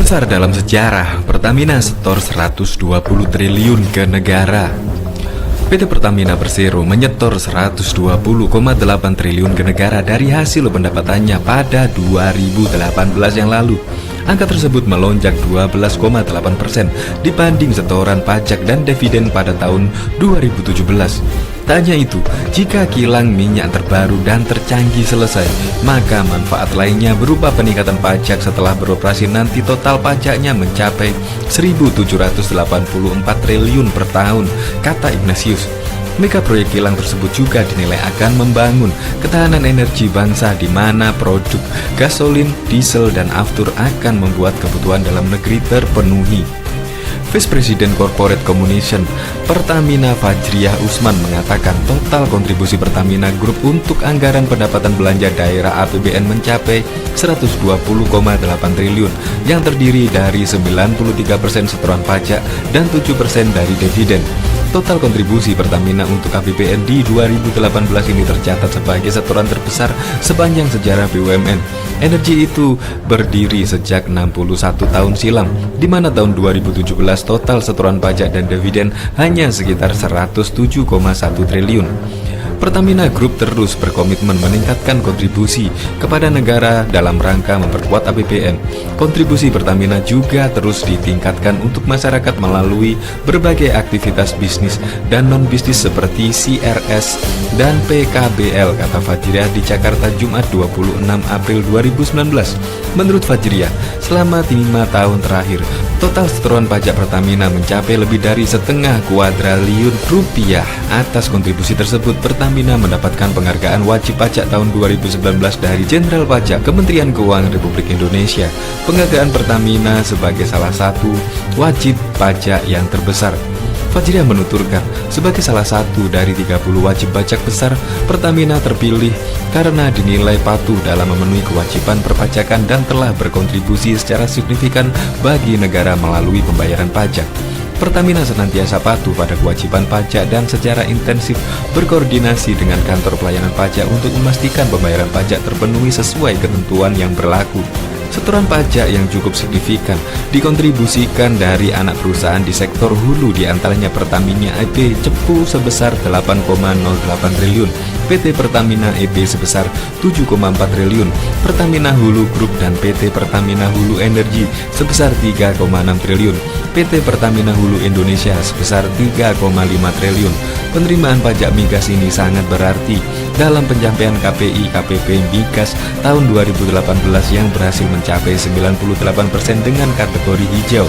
Terbesar dalam sejarah, Pertamina setor 120 triliun ke negara. PT Pertamina Persero menyetor 120,8 triliun ke negara dari hasil pendapatannya pada 2018 yang lalu. Angka tersebut melonjak 12,8% dibanding setoran pajak dan dividen pada tahun 2017. Tak hanya itu, jika kilang minyak terbaru dan tercanggih selesai, maka manfaat lainnya berupa peningkatan pajak setelah beroperasi nanti total pajaknya mencapai 1.784 triliun per tahun, kata Ignatius. Mega proyek kilang tersebut juga dinilai akan membangun ketahanan energi bangsa di mana produk gasolin, diesel, dan aftur akan membuat kebutuhan dalam negeri terpenuhi. Vice President Corporate Communication Pertamina Fajriah Usman mengatakan total kontribusi Pertamina Group untuk anggaran pendapatan belanja daerah APBN mencapai 120,8 triliun yang terdiri dari 93% setoran pajak dan 7% dari dividen. Total kontribusi Pertamina untuk APBN di 2018 ini tercatat sebagai setoran terbesar sepanjang sejarah BUMN. Energi itu berdiri sejak 61 tahun silam, di mana tahun 2017 total setoran pajak dan dividen hanya sekitar 107,1 triliun. Pertamina Group terus berkomitmen meningkatkan kontribusi kepada negara dalam rangka memperkuat APBN. Kontribusi Pertamina juga terus ditingkatkan untuk masyarakat melalui berbagai aktivitas bisnis dan non-bisnis seperti CRS dan PKBL, kata Fajriah di Jakarta Jumat 26 April 2019. Menurut Fajriah, selama 5 tahun terakhir, total setoran pajak Pertamina mencapai lebih dari setengah kuadriliun rupiah. Atas kontribusi tersebut, Pertamina mendapatkan penghargaan wajib pajak tahun 2019 dari Jenderal Pajak Kementerian Keuangan Republik Indonesia. Penghargaan Pertamina sebagai salah satu wajib pajak yang terbesar. Fajriah menuturkan, sebagai salah satu dari 30 wajib pajak besar, Pertamina terpilih karena dinilai patuh dalam memenuhi kewajiban perpajakan dan telah berkontribusi secara signifikan bagi negara melalui pembayaran pajak. Pertamina senantiasa patuh pada kewajiban pajak dan secara intensif berkoordinasi dengan kantor pelayanan pajak untuk memastikan pembayaran pajak terpenuhi sesuai ketentuan yang berlaku. Setoran pajak yang cukup signifikan dikontribusikan dari anak perusahaan di sektor hulu, diantaranya Pertamina EP Cepu sebesar 8,08 triliun, PT Pertamina EP sebesar 7,4 triliun, Pertamina Hulu Group dan PT Pertamina Hulu Energi sebesar 3,6 triliun, PT Pertamina Hulu Indonesia sebesar 3,5 triliun. Penerimaan pajak migas ini sangat berarti dalam pencapaian KPI KPP migas tahun 2018 yang berhasil mencapai 98% dengan kategori hijau.